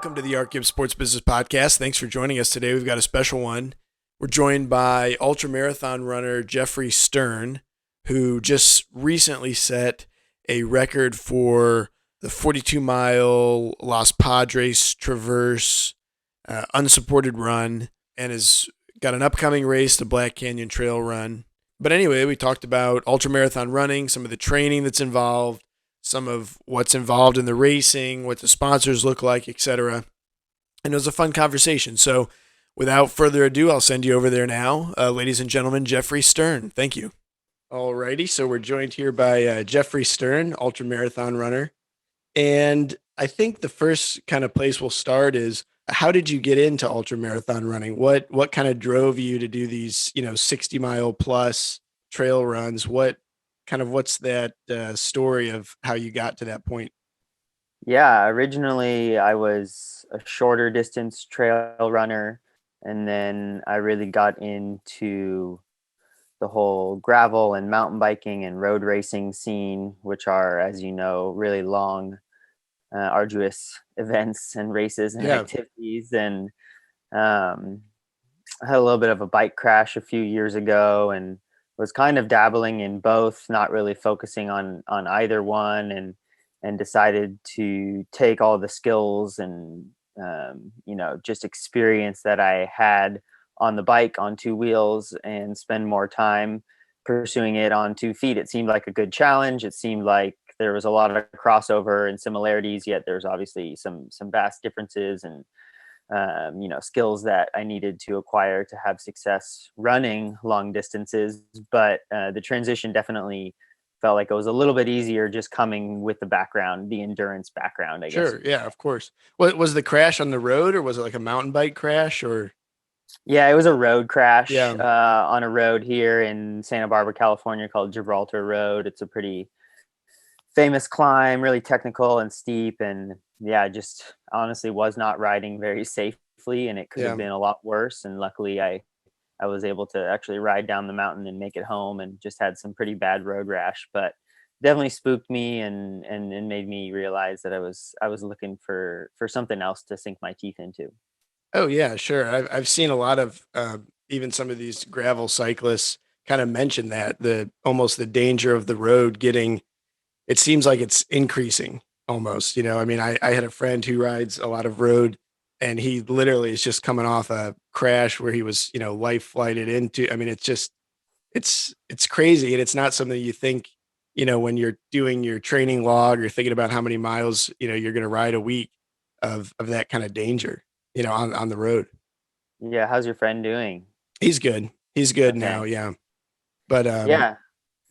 Welcome to the Art Gibbs Sports Business Podcast. Thanks for joining us today. We've got a special one. We're joined by ultra marathon runner Jeffrey Stern, who just recently set a record for the 42-mile Los Padres Traverse unsupported run and has got an upcoming race, the Black Canyon Trail Run. But anyway, we talked about ultra marathon running, some of the training that's involved, some of what's involved in the racing, what the sponsors look like, etc. And it was a fun conversation. So without further ado, I'll send you over there now. Ladies and gentlemen, Jeffrey Stern. Thank you. Alrighty, so we're joined here by Jeffrey Stern, ultra marathon runner. And I think the first kind of place we'll start is, how did you get into ultra marathon running? What kind of drove you to do these, 60-mile plus trail runs? What's that story of how you got to that point? Yeah, originally I was a shorter distance trail runner, and then I really got into the whole gravel and mountain biking and road racing scene, which are, as you know, really long, arduous events and races and Yeah, activities. And um, I had a little bit of a bike crash a few years ago, and was kind of dabbling in both, not really focusing on either one, and decided to take all the skills and just experience that I had on the bike on two wheels and spend more time pursuing it on 2 feet. It seemed like a good challenge. It seemed like there was a lot of crossover and similarities, yet there's obviously some vast differences and skills that I needed to acquire to have success running long distances. But the transition definitely felt like it was a little bit easier just coming with the background, the endurance background, I guess. sure. Yeah, of course. What was the crash on the road, or was it like a mountain bike crash, or? Yeah, it was a road crash Yeah, on a road here in Santa Barbara, California called Gibraltar Road. It's a pretty famous climb, really technical and steep. And yeah, I just honestly was not riding very safely, and it could have yeah. been a lot worse. And luckily, I was able to actually ride down the mountain and make it home, and just had some pretty bad road rash, but definitely spooked me and made me realize that I was looking for something else to sink my teeth into. Oh yeah, sure. I've seen a lot of even some of these gravel cyclists kind of mention that the almost the danger of the road getting. It seems like it's increasing almost. I mean, I had a friend who rides a lot of road, and he literally is just coming off a crash where he was life flighted into. I mean, it's crazy, and it's not something you think when you're doing your training log or thinking about how many miles you're going to ride a week of that kind of danger on the road. Yeah, how's your friend doing? He's good now, Okay. yeah. But Yeah,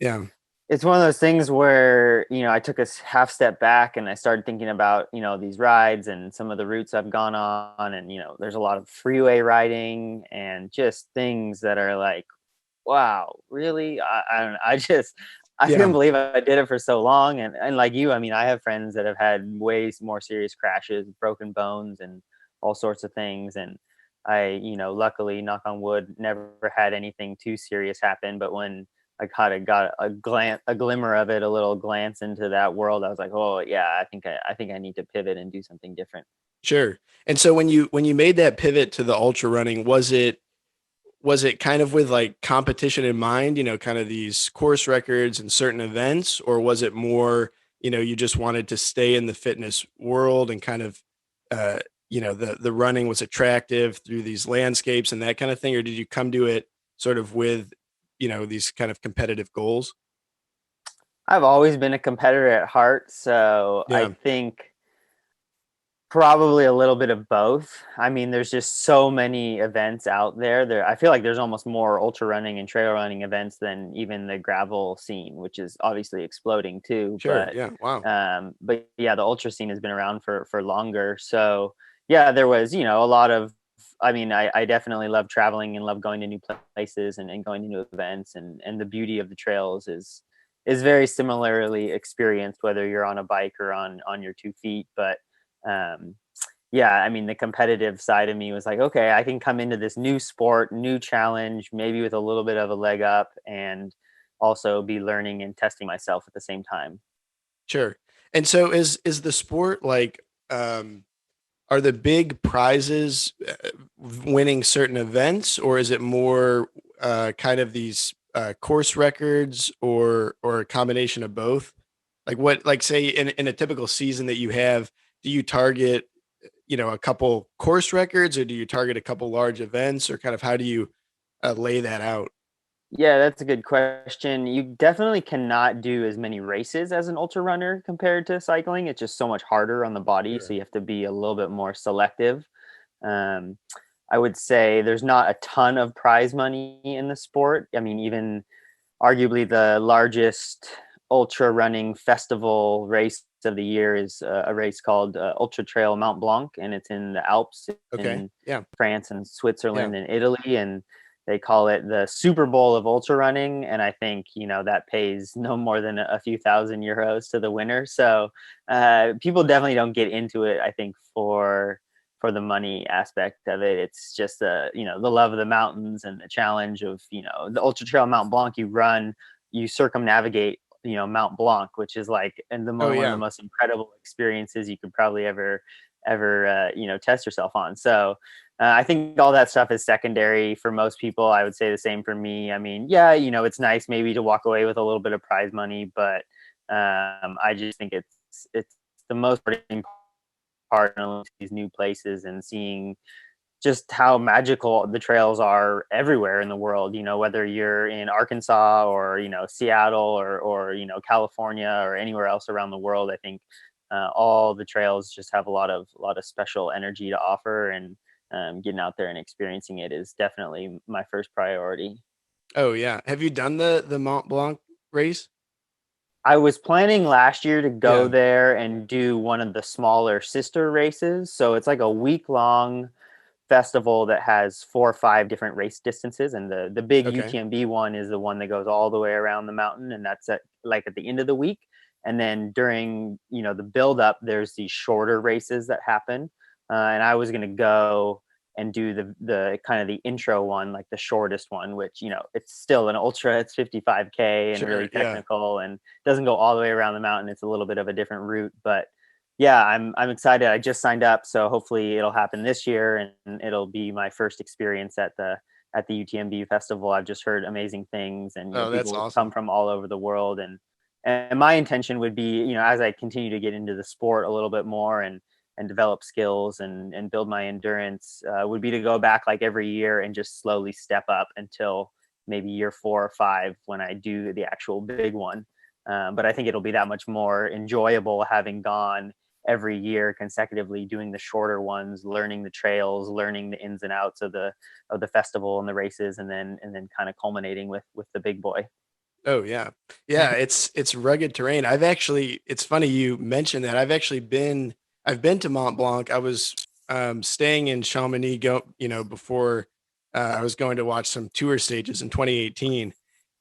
yeah, it's one of those things where I took a half step back and I started thinking about these rides and some of the routes I've gone on, and there's a lot of freeway riding and just things that are like, wow, really? I don't know. I couldn't yeah, believe I did it for so long. And like you, I mean, I have friends that have had way more serious crashes, broken bones, and all sorts of things. And luckily, knock on wood, never had anything too serious happen. But when I kind of got a glimmer of it, a little glance into that world, I was like, oh yeah, I think I need to pivot and do something different. sure. And so when you made that pivot to the ultra running, was it kind of with like competition in mind, kind of these course records and certain events, or was it more, you just wanted to stay in the fitness world and kind of, uh, the running was attractive through these landscapes and that kind of thing, or did you come to it sort of with, these kind of competitive goals? I've always been a competitor at heart, so I Yeah, think probably a little bit of both. I mean, there's just so many events out there. I feel like there's almost more ultra running and trail running events than even the gravel scene, which is obviously exploding too. sure. Yeah. Wow. But yeah, the ultra scene has been around for longer. So yeah, there was a lot of. I mean, I definitely love traveling and love going to new places and going to new events, and the beauty of the trails is very similarly experienced whether you're on a bike or on your 2 feet. But um, yeah, I mean, the competitive side of me was like, okay, I can come into this new sport, new challenge, maybe with a little bit of a leg up, and also be learning and testing myself at the same time. Sure. And so is the sport like, um are the big prizes winning certain events, or is it more kind of these course records, or a combination of both? Like what, like say in a typical season that you have, do you target, a couple course records, or do you target a couple large events, or kind of how do you lay that out? Yeah, that's a good question. You definitely cannot do as many races as an ultra runner compared to cycling. It's just so much harder on the body, so Sure. you have to be a little bit more selective. Um, I would say there's not a ton of prize money in the sport. I mean, even arguably the largest ultra running festival race of the year is a race called Ultra Trail Mount Blanc, and it's in the Alps Okay. in Yeah. France and Yeah. Switzerland and Italy, and they call it the Super Bowl of ultra running. And I think that pays no more than a few thousand euros to the winner. So people definitely don't get into it, I think, for the money aspect of it. It's just the love of the mountains and the challenge of the Ultra Trail Mount Blanc. You circumnavigate Mount Blanc, which is like and the Oh one of the yeah. most incredible experiences you could probably ever test yourself on. So I think all that stuff is secondary for most people. I would say the same for me. I mean, yeah, it's nice maybe to walk away with a little bit of prize money, but I just think it's the most important part in these new places and seeing just how magical the trails are everywhere in the world. Whether you're in Arkansas or Seattle or California or anywhere else around the world, I think all the trails just have a lot of special energy to offer, and getting out there and experiencing it is definitely my first priority. Oh yeah. Have you done the Mont Blanc race? I was planning last year to go Yeah. there and do one of the smaller sister races. So it's like a week long festival that has 4 or 5 different race distances, and the big Okay. UTMB one is the one that goes all the way around the mountain, and that's at the end of the week. And then during the build up, there's these shorter races that happen, and I was going to go and do the kind of the intro one, like the shortest one, which it's still an ultra. It's 55K and Sure. really Yeah. technical, and doesn't go all the way around the mountain. It's a little bit of a different route, but yeah, I'm excited. I just signed up, so hopefully it'll happen this year, and it'll be my first experience at the UTMB festival. I've just heard amazing things, and Oh, that's people come awesome. from all over the world, and my intention would be, as I continue to get into the sport a little bit more and develop skills and build my endurance, would be to go back like every year and just slowly step up until maybe year 4 or 5 when I do the actual big one. But I think it'll be that much more enjoyable having gone every year consecutively, doing the shorter ones, learning the trails, learning the ins and outs of the festival and the races, and then kind of culminating with the big boy. Oh yeah. Yeah, it's rugged terrain. It's funny you mentioned that. I've been to Mont Blanc. I was staying in Chamonix before I was going to watch some tour stages in 2018.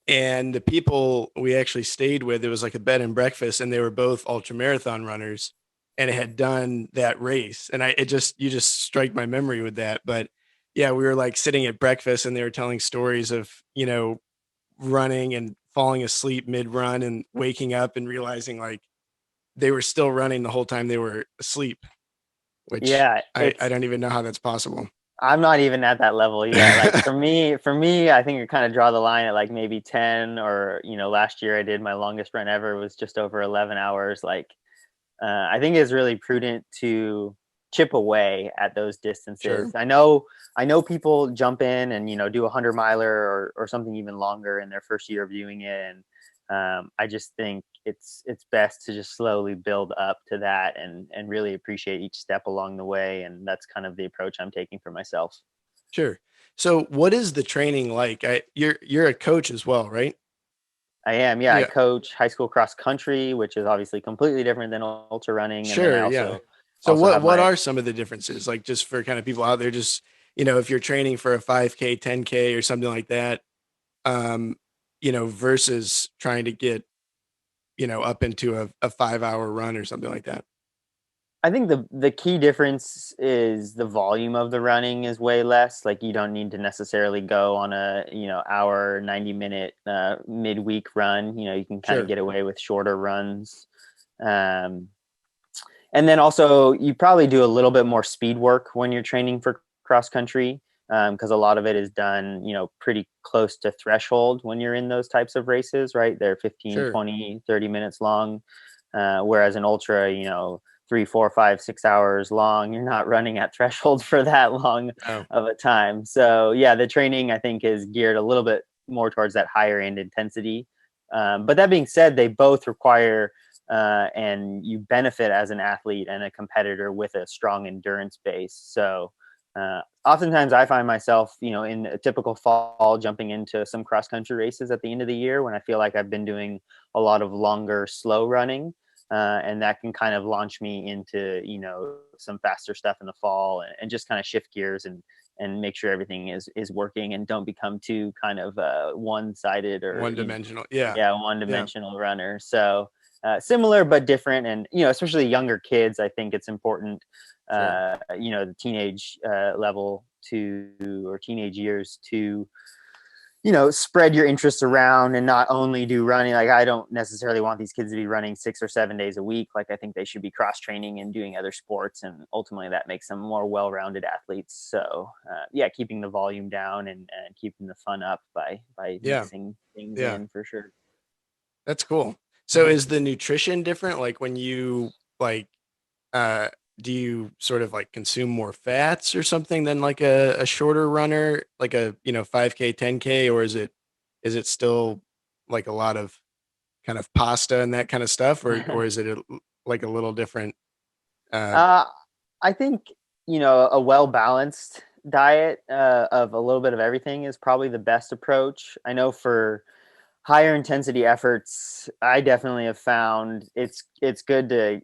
And the people we actually stayed with, it was like a bed and breakfast, and they were both ultra marathon runners and had done that race. And you just strike my memory with that. But yeah, we were like sitting at breakfast and they were telling stories of, running and falling asleep mid run and waking up and realizing like they were still running the whole time they were asleep, which Yeah, I don't even know how that's possible. I'm not even at that level yet. Like for me, I think you kind of draw the line at like maybe 10, or last year I did my longest run ever was just over 11 hours. Like I think it's really prudent to chip away at those distances. Sure. I know people jump in and do a 100 miler or something even longer in their first year of doing it, and I just think it's best to just slowly build up to that and really appreciate each step along the way, and that's kind of the approach I'm taking for myself. Sure. So what is the training like? You're a coach as well, right? I am, yeah. I Yeah. coach high school cross country, which is obviously completely different than ultra running, and then I Sure, yeah. also So also what have what my are some of the differences? Like just for kind of people out there, just if you're training for a 5K, 10K or something like that, um, versus trying to get, up into a 5 hour run or something like that. I think the key difference is the volume of the running is way less. Like you don't need to necessarily go on a hour 90 minute midweek run. You can kind of Sure. get away with shorter runs. Um, And then also you probably do a little bit more speed work when you're training for cross country, because a lot of it is done, pretty close to threshold when you're in those types of races, right? They're 15, Sure. 20, 30 minutes long. Whereas an ultra, 3, 4, 5, 6 hours long, you're not running at threshold for that long Oh, of a time. So yeah, the training I think is geared a little bit more towards that higher end intensity. But that being said, they both require and you benefit as an athlete and a competitor with a strong endurance base. So oftentimes I find myself, in a typical fall, jumping into some cross country races at the end of the year when I feel like I've been doing a lot of longer, slow running. And that can kind of launch me into, some faster stuff in the fall, and just kind of shift gears and make sure everything is working and don't become too kind of one-sided or, one dimensional. Yeah. yeah, Yeah. one-dimensional runner. So similar but different, and especially younger kids, I think it's important, Sure. the teenage level to or teenage years to spread your interests around and not only do running. Like, I don't necessarily want these kids to be running 6 or 7 days a week. Like, I think they should be cross training and doing other sports, and ultimately that makes them more well-rounded athletes. So yeah, keeping the volume down and keeping the fun up by Yeah. mixing things Yeah. in for sure. That's cool. So is the nutrition different? Like when you like uh do you sort of like consume more fats or something than like a shorter runner, like a 5K, 10K, or is it still like a lot of kind of pasta and that kind of stuff, or is it like a little different? Uh uh, I think a well balanced diet of a little bit of everything is probably the best approach. I know for higher intensity efforts, I definitely have found it's good to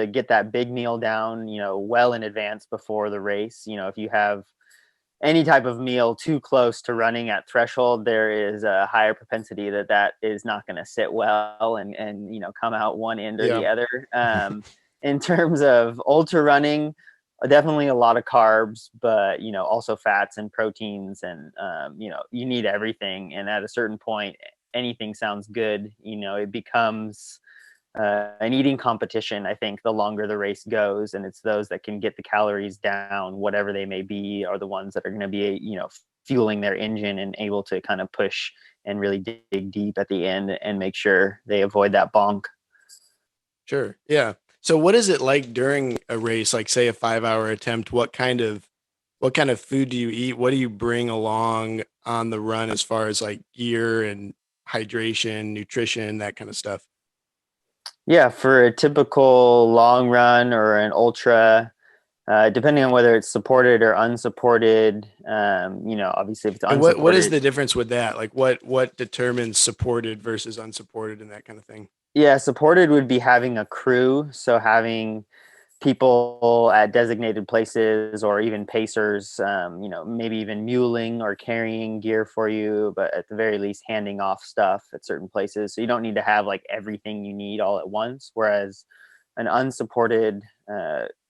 get that big meal down, well in advance before the race. If you have any type of meal too close to running at threshold, there is a higher propensity that that is not going to sit well and come out one end or yeah. the other. In terms of ultra running, definitely a lot of carbs, but also fats and proteins, and you need everything. And at a certain point, anything sounds good. It becomes an eating competition. I think the longer the race goes, and it's those that can get the calories down, whatever they may be, are the ones that are going to be, fueling their engine and able to kind of push and really dig deep at the end and make sure they avoid that bonk. Sure. Yeah. So what is it like during a race, like say a 5 hour attempt? What kind of food do you eat? What do you bring along on the run as far as like gear and hydration, nutrition, that kind of stuff? Yeah, for a typical long run or an ultra, depending on whether it's supported or unsupported, obviously if it's And what is unsupported. the difference with that? Like what determines supported versus unsupported and that kind of thing? Yeah, supported would be having a crew, so having people at designated places or even pacers, maybe even muling or carrying gear for you, but at the very least handing off stuff at certain places. So you don't need to have like everything you need all at once. Whereas an unsupported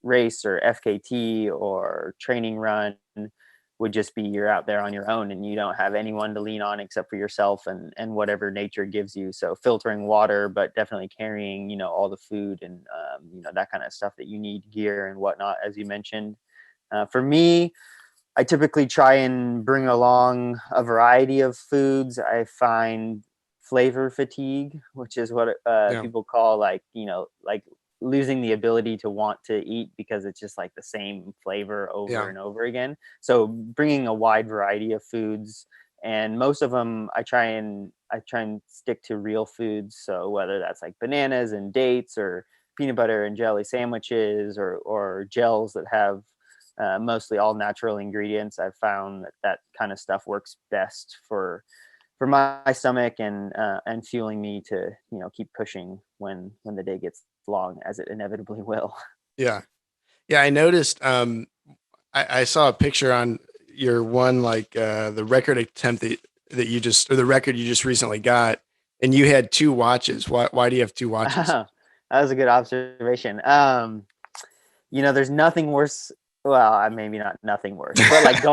race or FKT or training run would just be you're out there on your own and you don't have anyone to lean on except for yourself and whatever nature gives you. So filtering water, but definitely carrying all the food and that kind of stuff that you need, gear and whatnot, as you mentioned. For me, I typically try and bring along a variety of foods. I find flavor fatigue, which is what Yeah. people call like losing the ability to want to eat because it's just like the same flavor over Yeah. and over again. So bringing a wide variety of foods, and most of them I try and stick to real foods. So whether that's like bananas and dates or peanut butter and jelly sandwiches or gels that have mostly all natural ingredients. I've found that kind of stuff works best for my stomach and fueling me to keep pushing when the day gets long, as it inevitably will. Yeah. Yeah, I noticed I saw a picture on your one like the record attempt that you just or the record you just recently got, and you had two watches. Why do you have two watches? That was a good observation. There's nothing worse. Well, maybe not nothing worse, but like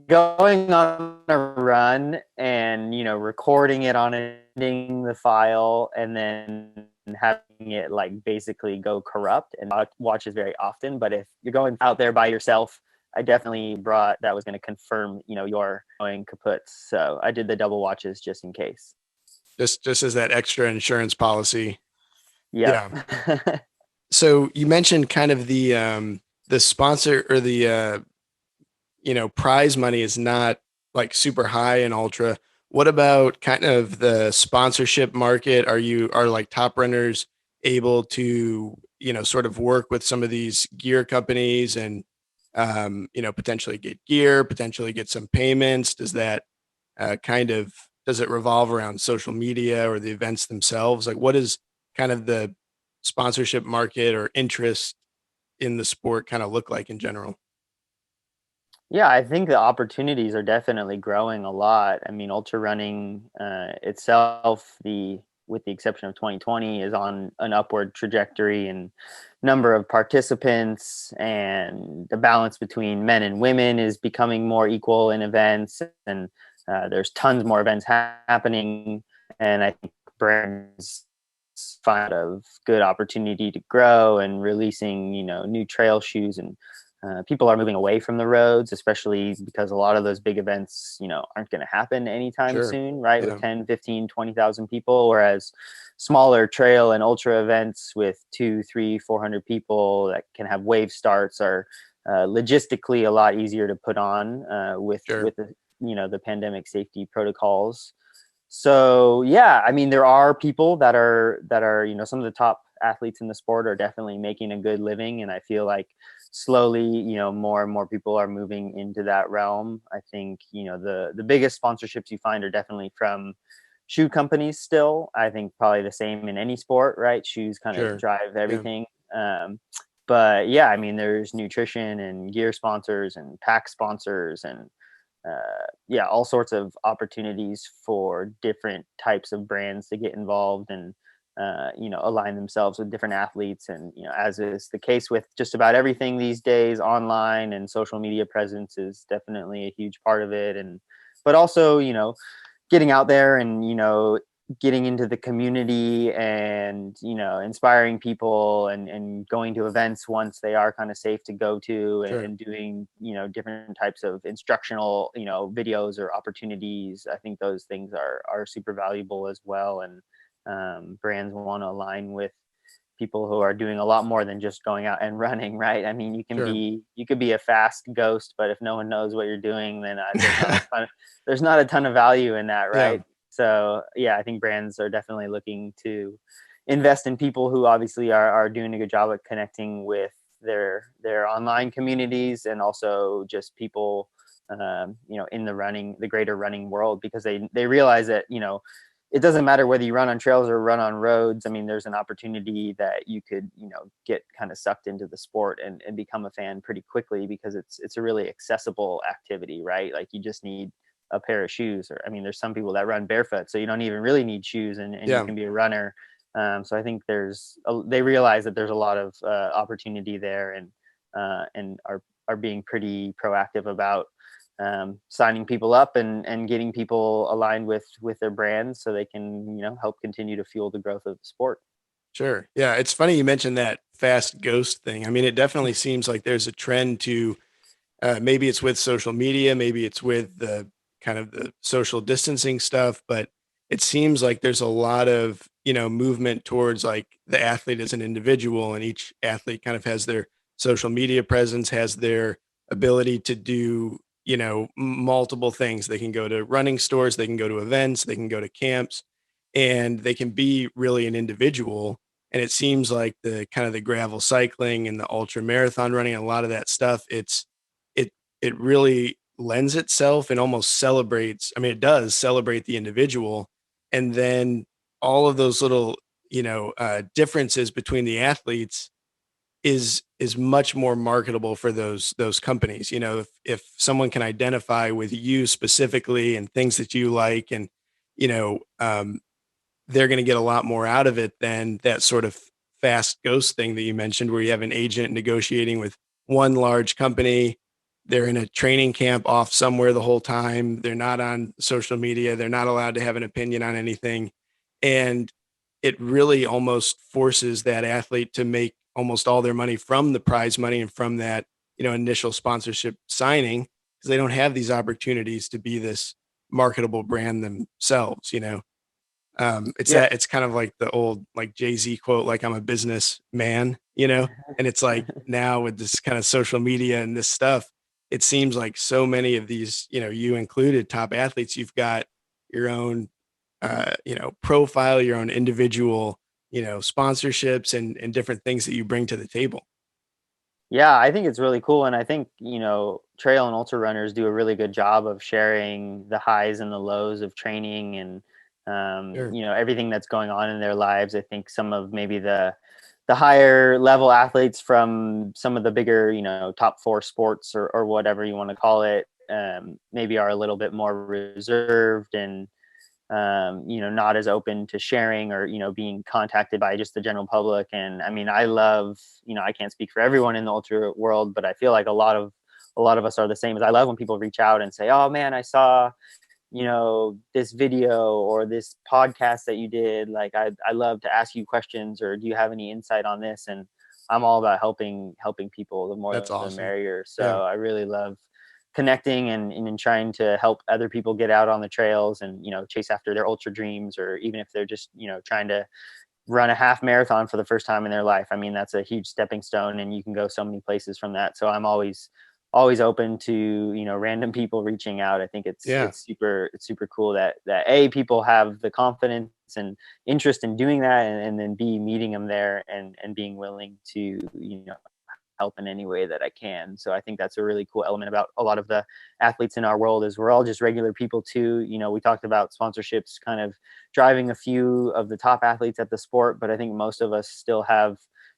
going on a run and recording it on editing the file and then having it like basically go corrupt and not watches very often. But if you're going out there by yourself, I definitely brought that was going to confirm, your going kaputs. So I did the double watches just in case. Just as that extra insurance policy. Yep. Yeah. So you mentioned kind of the sponsor or the prize money is not like super high in ultra. What about kind of the sponsorship market? Are like top runners able to, sort of work with some of these gear companies and, potentially get gear, potentially get some payments? Does that does it revolve around social media or the events themselves? Like what is kind of the sponsorship market or interest in the sport kind of look like in general? Yeah, I think the opportunities are definitely growing a lot. I mean, ultra running itself, the with the exception of 2020, is on an upward trajectory and number of participants, and the balance between men and women is becoming more equal in events, and there's tons more events happening, and I think brands find a good opportunity to grow and releasing, new trail shoes, and people are moving away from the roads, especially because a lot of those big events, aren't going to happen anytime Sure. soon, right? With Yeah. 10, 15, 20,000 people, whereas smaller trail and ultra events with 2, 3, 400 people that can have wave starts are logistically a lot easier to put on Sure. with the, the pandemic safety protocols. So yeah, I mean, there are people that are some of the top athletes in the sport are definitely making a good living, and I feel like slowly, more and more people are moving into that realm. I think, the biggest sponsorships you find are definitely from shoe companies still. I think probably the same in any sport, right? Shoes kind of Sure. drive Yeah. everything. But yeah, I mean, there's nutrition and gear sponsors and pack sponsors and yeah, all sorts of opportunities for different types of brands to get involved and align themselves with different athletes. And as is the case with just about everything these days, online and social media presence is definitely a huge part of it. And but also, getting out there and getting into the community and inspiring people and going to events once they are kind of safe to go to, Sure. and doing different types of instructional videos or opportunities. I think those things are super valuable as well, and brands want to align with people who are doing a lot more than just going out and running, right? I mean, Sure. you could be a fast ghost, but if no one knows what you're doing, then there's not a ton of value in that, Yeah. right? So yeah, I think brands are definitely looking to invest in people who obviously are doing a good job at connecting with their online communities, and also just people in the greater running world, because they realize that it doesn't matter whether you run on trails or run on roads. I mean, there's an opportunity that you could, get kind of sucked into the sport and become a fan pretty quickly, because it's a really accessible activity, right? Like you just need a pair of shoes, or I mean, there's some people that run barefoot, so you don't even really need shoes, and you Yeah. can be a runner. So I think they realize that there's a lot of opportunity there, and are being pretty proactive about signing people up and getting people aligned with their brands, so they can help continue to fuel the growth of the sport. Sure. Yeah. It's funny you mentioned that fast ghost thing. I mean, it definitely seems like there's a trend to maybe it's with social media, maybe it's with the kind of the social distancing stuff, but it seems like there's a lot of, movement towards like the athlete as an individual, and each athlete kind of has their social media presence, has their ability to do, multiple things. They can go to running stores, they can go to events, they can go to camps, and they can be really an individual. And it seems like the kind of the gravel cycling and the ultra marathon running, a lot of that stuff, it it really lends itself and almost celebrates. I mean, it does celebrate the individual, and then all of those little, differences between the athletes is much more marketable for those companies. If someone can identify with you specifically and things that you like, and you know, um, they're going to get a lot more out of it than that sort of fast ghost thing that you mentioned, where you have an agent negotiating with one large company. They're in a training camp off somewhere the whole time. They're not on social media. They're not allowed to have an opinion on anything. And it really almost forces that athlete to make almost all their money from the prize money and from that, initial sponsorship signing, because they don't have these opportunities to be this marketable brand themselves. Yeah. It's kind of like the old like Jay-Z quote, like I'm a businessman. And it's like now with this kind of social media and this stuff, it seems like so many of these, you included top athletes, you've got your own profile, your own individual, sponsorships and different things that you bring to the table. Yeah, I think it's really cool. And I think, trail and ultra runners do a really good job of sharing the highs and the lows of training and, Sure. everything that's going on in their lives. I think some of maybe the higher level athletes from some of the bigger, top four sports or whatever you want to call it, maybe are a little bit more reserved and not as open to sharing or, being contacted by just the general public. And I mean, I love, I can't speak for everyone in the ultra world, but I feel like a lot of us are the same. As I love when people reach out and say, "Oh man, I saw, this video or this podcast that you did. Like, I love to ask you questions, or do you have any insight on this?" And I'm all about helping people. The That's more the awesome. merrier. Yeah. So I really love connecting and trying to help other people get out on the trails and, chase after their ultra dreams, or even if they're just, trying to run a half marathon for the first time in their life. I mean, that's a huge stepping stone and you can go so many places from that. So I'm always open to, random people reaching out. I think it's Yeah. it's super cool that A, people have the confidence and interest in doing that, and then B, meeting them there and being willing to, help in any way that I can. So I think that's a really cool element about a lot of the athletes in our world is we're all just regular people too. We talked about sponsorships kind of driving a few of the top athletes at the sport, but I think most of us still have,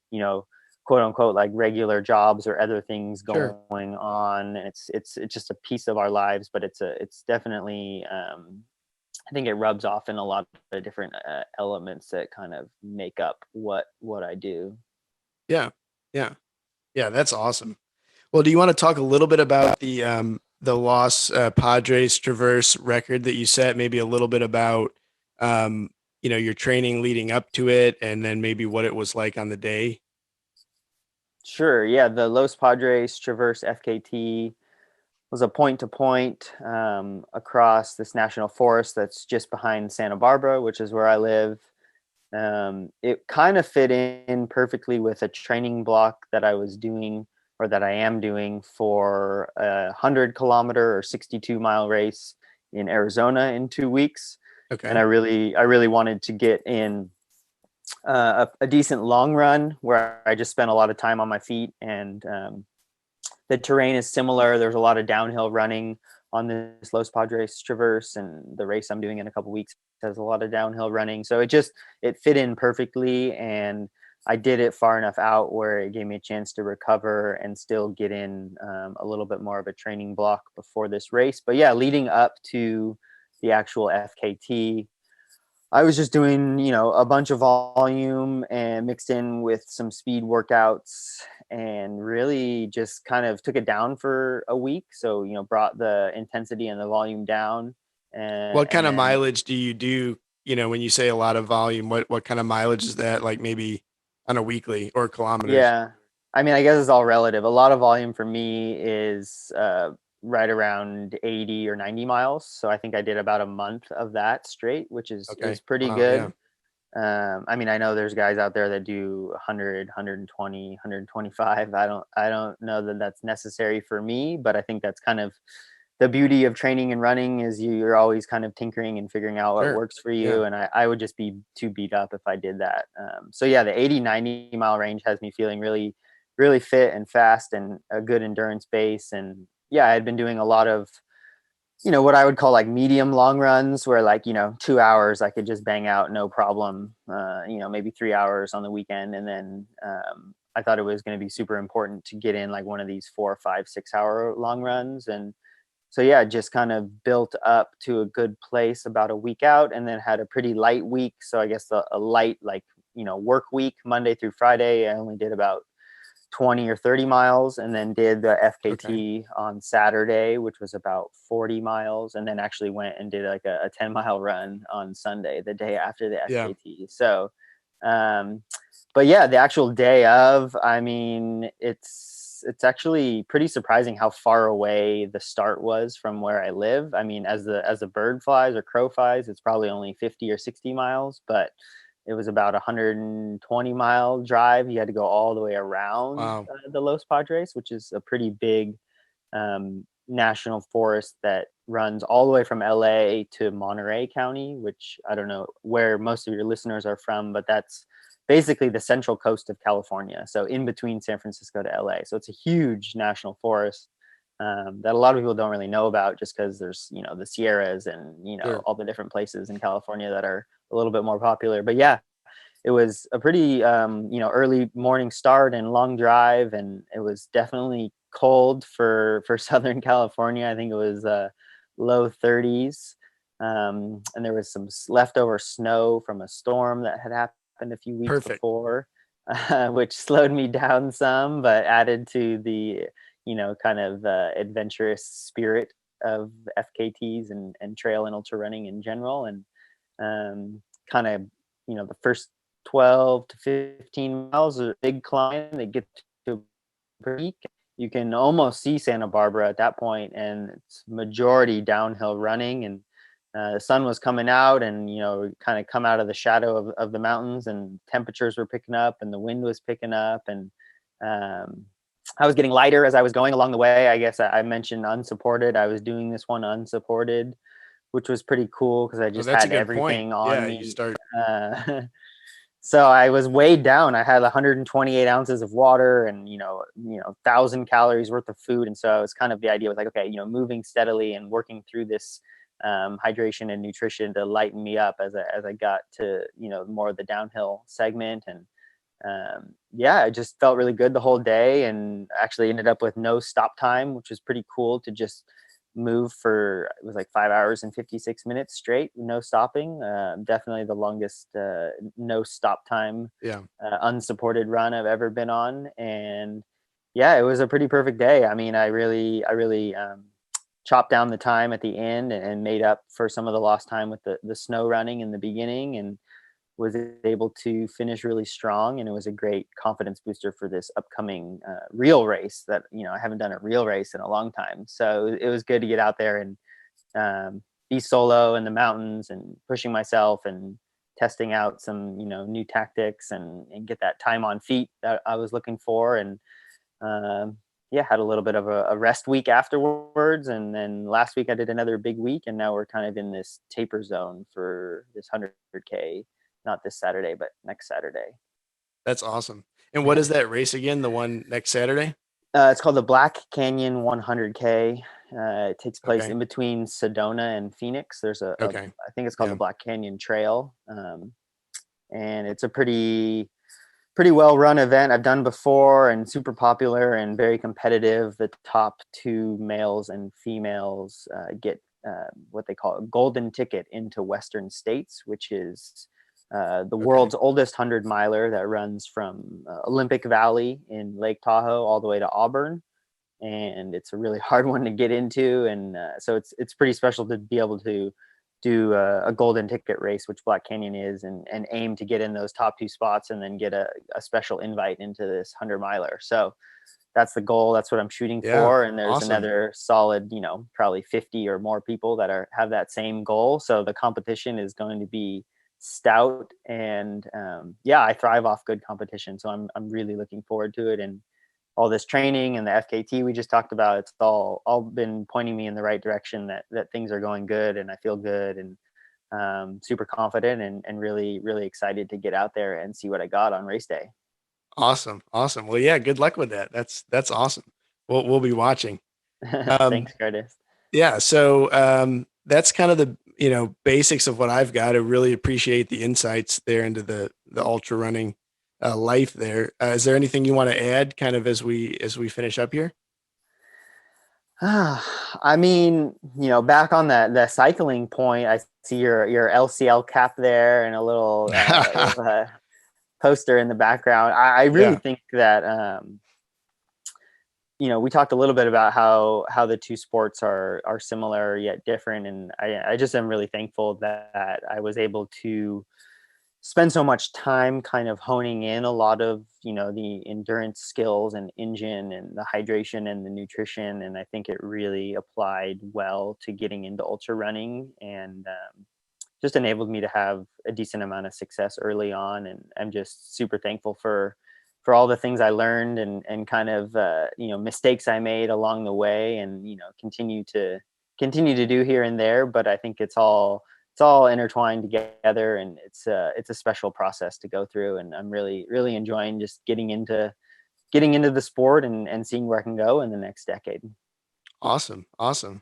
you know, quote unquote like regular jobs or other things Sure. going on. And it's just a piece of our lives, but it's definitely I think it rubs off in a lot of different elements that kind of make up what I do. Yeah. Yeah. Yeah. That's awesome. Well, do you want to talk a little bit about the Los Padres Traverse record that you set? Maybe a little bit about um, your training leading up to it, and then maybe what it was like on the day. Sure. Yeah. The Los Padres Traverse FKT was a point to point across this national forest that's just behind Santa Barbara, which is where I live. It kind of fit in perfectly with a training block that I was doing or that I am doing for a 100 kilometer or 62-mile race in Arizona in 2 weeks. And Okay. I really wanted to get in a decent long run where I just spent a lot of time on my feet, and the terrain is similar. There's a lot of downhill running on this Los Padres Traverse, and the race I'm doing in a couple weeks has a lot of downhill running. So it fit in perfectly, and I did it far enough out where it gave me a chance to recover and still get in a little bit more of a training block before this race. But yeah, leading up to the actual FKT, I was just doing, a bunch of volume and mixed in with some speed workouts, and really just kind of took it down for a week. So, brought the intensity and the volume down, What and kind of then mileage do you do? When you say a lot of volume, what kind of mileage is that? Like maybe on a weekly or kilometers? yeah, I mean, I guess it's all relative. A lot of volume for me is right around 80 or 90 miles. So I think I did about a month of that straight, which is Okay. pretty Wow. Yeah. good. I mean, I know there's guys out there that do 100, 120, 125. I don't know that that's necessary for me, but I think that's kind of the beauty of training and running is you're always kind of tinkering and figuring out what Sure. works for Yeah. you. And I would just be too beat up if I did that. So yeah, the 80, 90-mile range has me feeling really, really fit and fast and a good endurance base. And yeah, I had been doing a lot of, what I would call like medium long runs where like, 2 hours I could just bang out no problem, maybe 3 hours on the weekend. And then I thought it was going to be super important to get in like one of these 4, 5, 6 hour long runs. And so yeah, just kind of built up to a good place about a week out, and then had a pretty light week. So I guess a light like, work week, Monday through Friday. I only did about 20 or 30 miles, and then did the Okay. FKT on Saturday, which was about 40 miles, and then actually went and did like a 10-mile run on Sunday, the day after the Yeah. FKT. So, um, but yeah, the actual day of, I mean, it's actually pretty surprising how far away the start was from where I live. I mean, as the bird flies or crow flies, it's probably only 50 or 60 miles, but it was about a 120-mile drive. You had to go all the way around Wow. the Los Padres, which is a pretty big national forest that runs all the way from LA to Monterey County, which I don't know where most of your listeners are from, but that's basically the central coast of California. So in between San Francisco to LA. So it's a huge national forest that a lot of people don't really know about just because there's, the Sierras and, Sure. all the different places in California that are a little bit more popular. But yeah, it was a pretty early morning start and long drive, and it was definitely cold for Southern California. I think it was low 30s, and there was some leftover snow from a storm that had happened a few weeks Perfect. before, which slowed me down some, but added to the kind of adventurous spirit of FKTs and trail and ultra running in general. And kind of the first 12 to 15 miles is a big climb. They get to a peak. You can almost see Santa Barbara at that point, and it's majority downhill running. And the sun was coming out, and kind of come out of the shadow of the mountains, and temperatures were picking up, and the wind was picking up, and um, I was getting lighter as I was going along the way. I guess I mentioned unsupported. I was doing this one unsupported, which was pretty cool because I Oh, just that's a had good point. everything on Yeah. You me. start. Uh, so I was weighed down. I had 128 ounces of water and 1,000 calories worth of food, and so it was kind of the idea was like, okay, moving steadily and working through this hydration and nutrition to lighten me up as I got to more of the downhill segment. And yeah, I just felt really good the whole day, and actually ended up with no stop time, which was pretty cool to just move for, it was like 5 hours and 56 minutes straight, no stopping. Definitely the longest no stop time Yeah. unsupported run I've ever been on. And yeah, it was a pretty perfect day. I mean, I really chopped down the time at the end and made up for some of the lost time with the snow running in the beginning, and was able to finish really strong. And it was a great confidence booster for this upcoming real race that I haven't done a real race in a long time. So it was good to get out there and be solo in the mountains and pushing myself and testing out some new tactics, and get that time on feet that I was looking for. And yeah, had a little bit of a rest week afterwards, and then last week I did another big week, and now we're kind of in this taper zone for this 100K, not this Saturday but next Saturday. That's awesome. And what is that race again? The one next Saturday? It's called the Black Canyon 100K. It takes place Okay. in between Sedona and Phoenix. There's Okay. I think it's called the Yeah. Black Canyon Trail, and it's a pretty well run event I've done before, and super popular and very competitive. The top two males and females get what they call a golden ticket into Western States, which is the Okay. world's oldest 100-miler that runs from Olympic Valley in Lake Tahoe all the way to Auburn. And it's a really hard one to get into, and so it's pretty special to be able to do a golden ticket race, which Black Canyon is, and aim to get in those top two spots, and then get a special invite into this 100-miler. So that's the goal. That's what I'm shooting Yeah. for. And there's Awesome. another solid, probably 50 or more people that have that same goal. So the competition is going to be stout, and yeah, I thrive off good competition. So I'm really looking forward to it. And all this training and the FKT we just talked about, it's all been pointing me in the right direction, that things are going good, and I feel good, and super confident, and really, really excited to get out there and see what I got on race day. Awesome. Awesome. Well, yeah, good luck with that. That's awesome. We'll be watching. Um, Thanks, Curtis. yeah, so that's kind of the basics of what I've got. I really appreciate the insights there into the ultra running life there. Is there anything you want to add, kind of as we finish up here? I mean, back on the cycling point, I see your LCL cap there, and a little poster in the background. I really Yeah. think that we talked a little bit about how the two sports are similar yet different, and I just am really thankful that I was able to spend so much time kind of honing in a lot of the endurance skills and engine and the hydration and the nutrition, and I think it really applied well to getting into ultra running, and just enabled me to have a decent amount of success early on. And I'm just super thankful for all the things I learned, and kind of mistakes I made along the way, and continue to do here and there. But I think it's all intertwined together, and it's a special process to go through, and I'm really really enjoying just getting into the sport, and seeing where I can go in the next decade. Awesome. Awesome.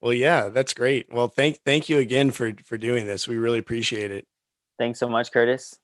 Well, yeah, that's great. Well, thank you again for doing this. We really appreciate it. Thanks so much, Curtis.